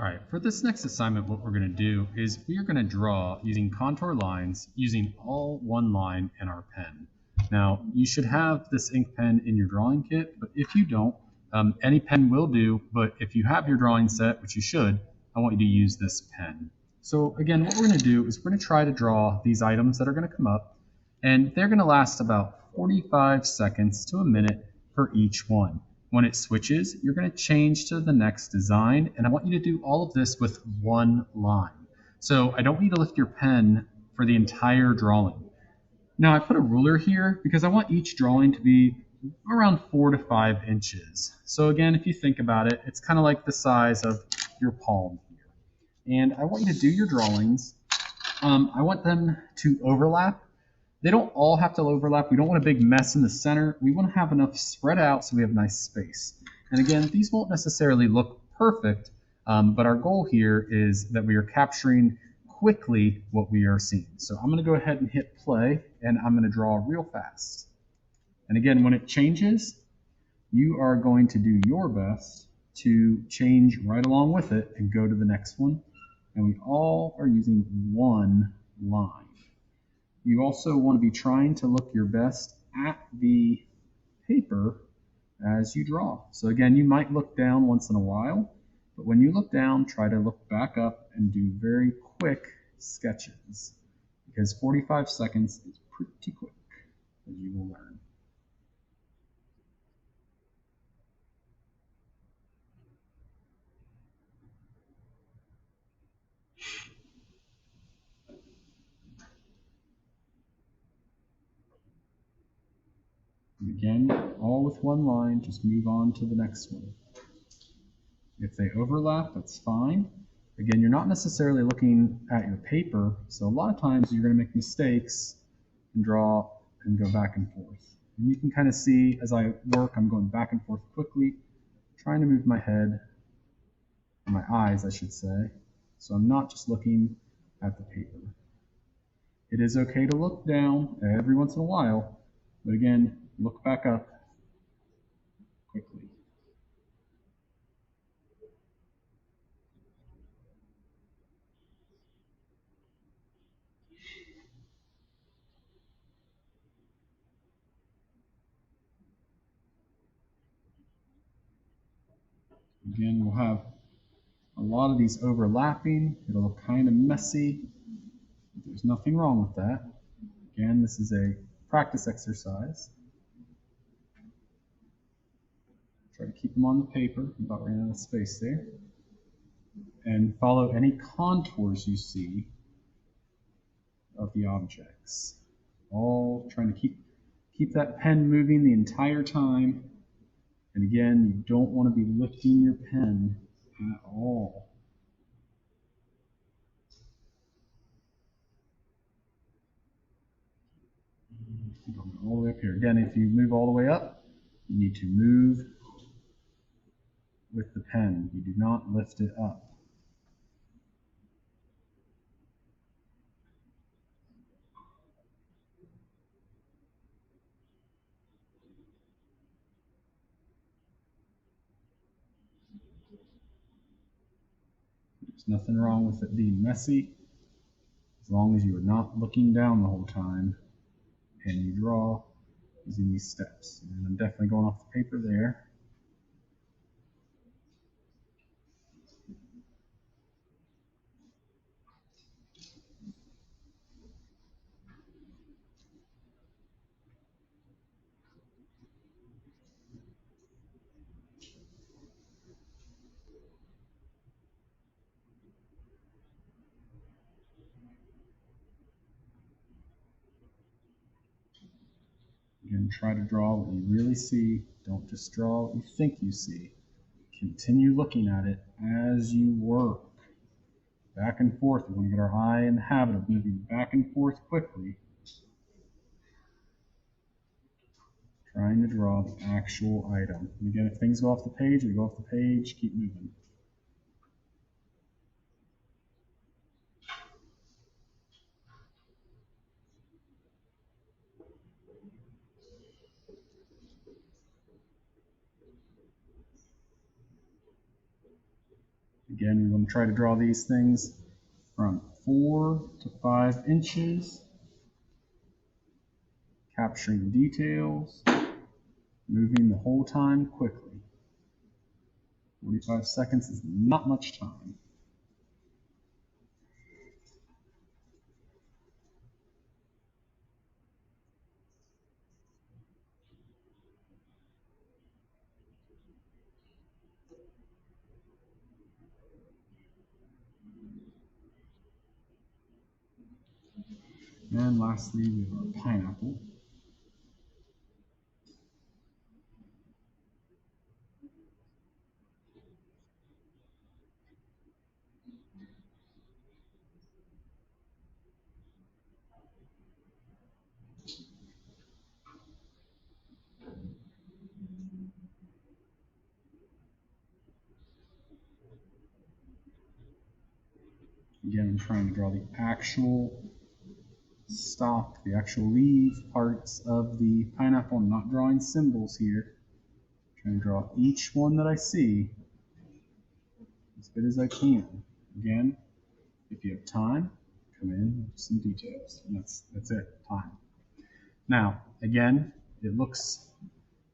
All right, for this next assignment, what we're going to do is we are going to draw using contour lines using all one line in our pen. Now, you should have this ink pen in your drawing kit, but if you don't, any pen will do, but if you have your drawing set, which you should, I want you to use this pen. So again, what we're going to do is we're going to try to draw these items that are going to come up, and they're going to last about 45 seconds to a minute for each one. When it switches, you're going to change to the next design, and I want you to do all of this with one line. So I don't need to lift your pen for the entire drawing. Now I put a ruler here because I want each drawing to be around 4 to 5 inches. So again, if you think about it, it's kind of like the size of your palm here. And I want you to do your drawings. I want them to overlap. They don't all have to overlap. We don't want a big mess in the center. We want to have enough spread out so we have nice space. And again, these won't necessarily look perfect, but our goal here is that we are capturing quickly what we are seeing. So I'm going to go ahead and hit play, and I'm going to draw real fast. And again, when it changes, you are going to do your best to change right along with it and go to the next one. And we all are using one line. You also want to be trying to look your best at the paper as you draw. So again, you might look down once in a while, but when you look down, try to look back up and do very quick sketches, because 45 seconds is pretty quick, as you will learn. And again, all with one line, just move on to the next one. If they overlap, that's fine. Again, you're not necessarily looking at your paper, so a lot of times you're going to make mistakes and draw and go back and forth. And you can kind of see as I work, I'm going back and forth quickly, trying to move my head, or my eyes, I should say, so I'm not just looking at the paper. It is okay to look down every once in a while, but again, look back up quickly. Again, we'll have a lot of these overlapping. It'll look kind of messy. There's nothing wrong with that. Again, this is a practice exercise. Try to keep them on the paper. I'm about ran out of space there. And follow any contours you see of the objects. All trying to keep that pen moving the entire time. And again, you don't want to be lifting your pen at all. Going all the way up here. Again, if you move all the way up, you need to move with the pen. You do not lift it up. There's nothing wrong with it being messy, as long as you are not looking down the whole time and you draw using these steps. And I'm definitely going off the paper there. Again, try to draw what you really see. Don't just draw what you think you see. Continue looking at it as you work. Back and forth. We want to get our eye in the habit of moving back and forth quickly. Trying to draw the actual item. And again, if things go off the page, we go off the page, keep moving. Again, we want to try to draw these things from 4 to 5 inches, capturing details, moving the whole time quickly. 45 seconds is not much time. And lastly, we have our pineapple. Again, I'm trying to draw the actual stalk, the actual leaf parts of the pineapple. I'm not drawing symbols here. I'm trying to draw each one that I see as good as I can. Again, if you have time, come in with some details. And that's it, time. Now, again, it looks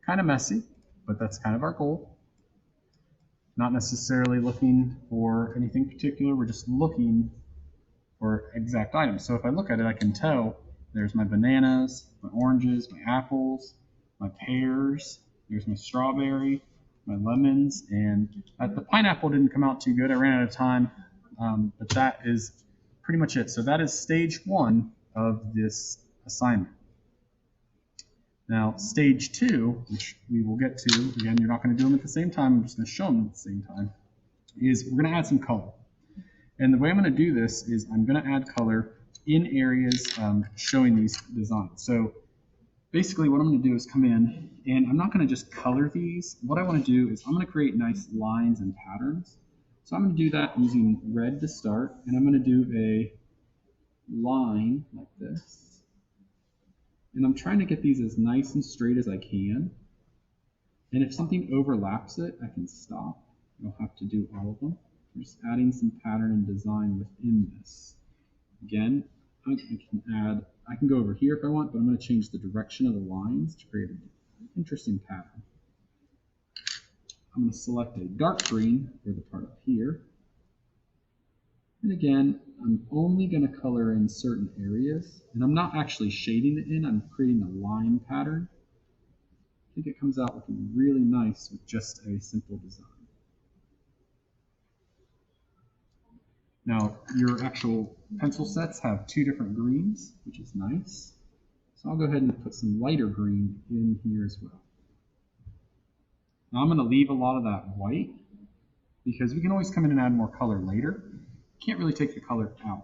kind of messy, but that's kind of our goal. Not necessarily looking for anything particular, we're just looking for exact items. So if I look at it, I can tell there's my bananas, my oranges, my apples, my pears, there's my strawberry, my lemons, and the pineapple didn't come out too good. I ran out of time, but that is pretty much it. So that is stage 1 of this assignment. Now, stage 2, which we will get to, again, you're not going to do them at the same time, I'm just going to show them at the same time, is we're going to add some color. And the way I'm going to do this is I'm going to add color in areas showing these designs. So basically what I'm going to do is come in, and I'm not going to just color these. What I want to do is I'm going to create nice lines and patterns. So I'm going to do that using red to start, and I'm going to do a line like this. And I'm trying to get these as nice and straight as I can. And if something overlaps it, I can stop. I don't have to do all of them. I'm just adding some pattern and design within this. Again, I can go over here if I want, but I'm going to change the direction of the lines to create an interesting pattern. I'm going to select a dark green for the part up here. And again, I'm only going to color in certain areas, and I'm not actually shading it in, I'm creating a line pattern. I think it comes out looking really nice with just a simple design. Now, your actual pencil sets have 2 different greens, which is nice. So I'll go ahead and put some lighter green in here as well. Now I'm going to leave a lot of that white because we can always come in and add more color later. Can't really take the color out.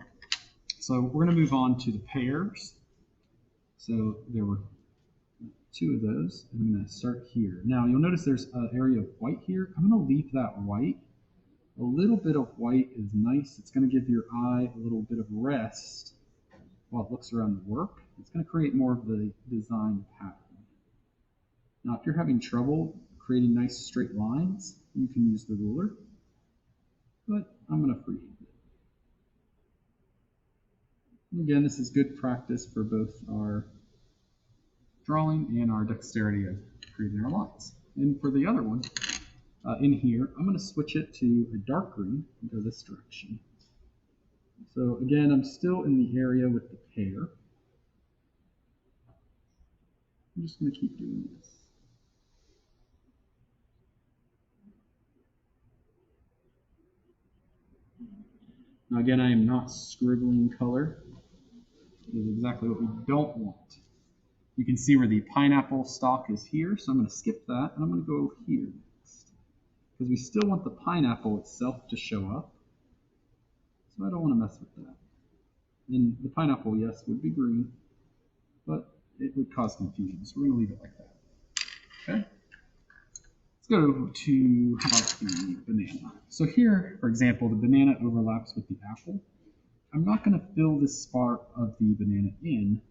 So we're going to move on to the pears. So there were 2 of those, and I'm going to start here. Now you'll notice there's an area of white here. I'm going to leave that white. A little bit of white is nice. It's going to give your eye a little bit of rest while it looks around the work. It's going to create more of the design pattern. Now, if you're having trouble creating nice straight lines, you can use the ruler, but I'm going to freehand it. And again, this is good practice for both our drawing and our dexterity of creating our lines. And for the other one, in here, I'm going to switch it to a dark green and go this direction. So again, I'm still in the area with the pear. I'm just going to keep doing this. Now again, I am not scribbling color. This is exactly what we don't want. You can see where the pineapple stalk is here, so I'm going to skip that, and I'm going to go here next. Because we still want the pineapple itself to show up. So I don't want to mess with that. And the pineapple, yes, would be green, but it would cause confusion, so we're going to leave it like that. Okay? Let's go to, how about the banana? So here, for example, the banana overlaps with the apple. I'm not going to fill this part of the banana in.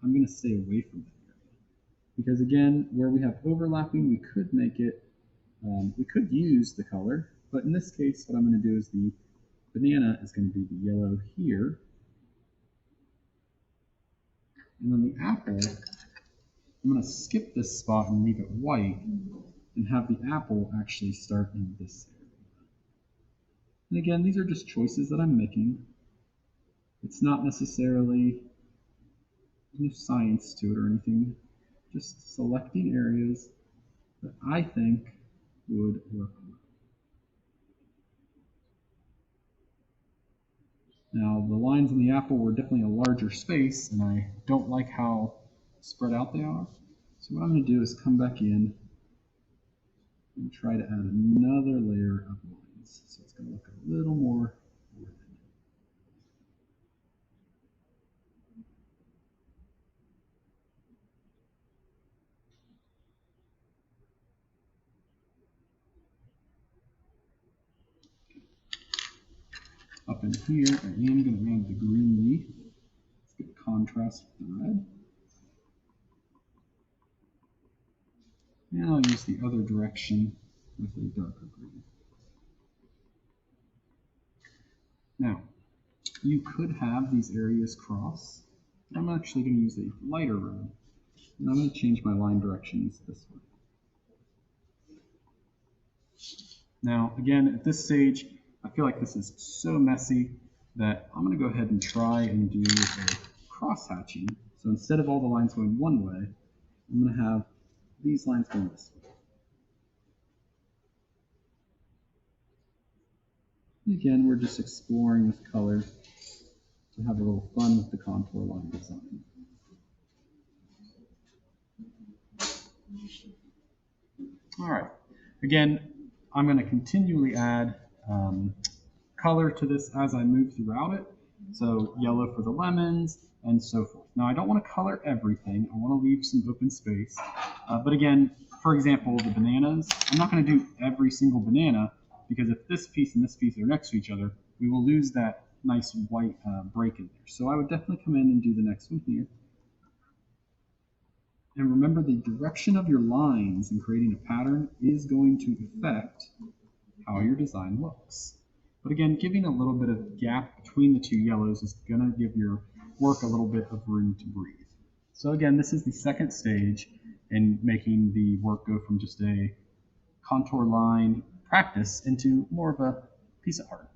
I'm going to stay away from that area. Because again, where we have overlapping, we could make it, we could use the color, But in this case, what I'm going to do is the banana is going to be the yellow here. And then the apple, I'm going to skip this spot and leave it white and have the apple actually start in this area. And again, these are just choices that I'm making. It's not necessarily no science to it or anything, just selecting areas that I think would work well. Now, the lines in the apple were definitely a larger space, and I don't like how spread out they are. So what I'm going to do is come back in and try to add another layer of lines. So it's going to look a little more red. Up in here, I am going to add the green leaf. Let's get contrast with the red. And I'll use the other direction with a darker green. Now, you could have these areas cross, but I'm actually going to use a lighter red. And I'm going to change my line directions this way. Now, again, at this stage, I feel like this is so messy that I'm going to go ahead and try and do a cross-hatching. So instead of all the lines going one way, I'm going to have these lines going this way. And again, we're just exploring with color to have a little fun with the contour line design. All right. Again, I'm going to continually add color to this as I move throughout it. So yellow for the lemons and so forth. Now, I don't want to color everything. I want to leave some open space. But again, for example, the bananas, I'm not going to do every single banana because if this piece and this piece are next to each other, we will lose that nice white break in there. So I would definitely come in and do the next one here. And remember, the direction of your lines in creating a pattern is going to affect how your design looks. But again, giving a little bit of gap between the two yellows is going to give your work a little bit of room to breathe. So again, this is the second stage in making the work go from just a contour line practice into more of a piece of art.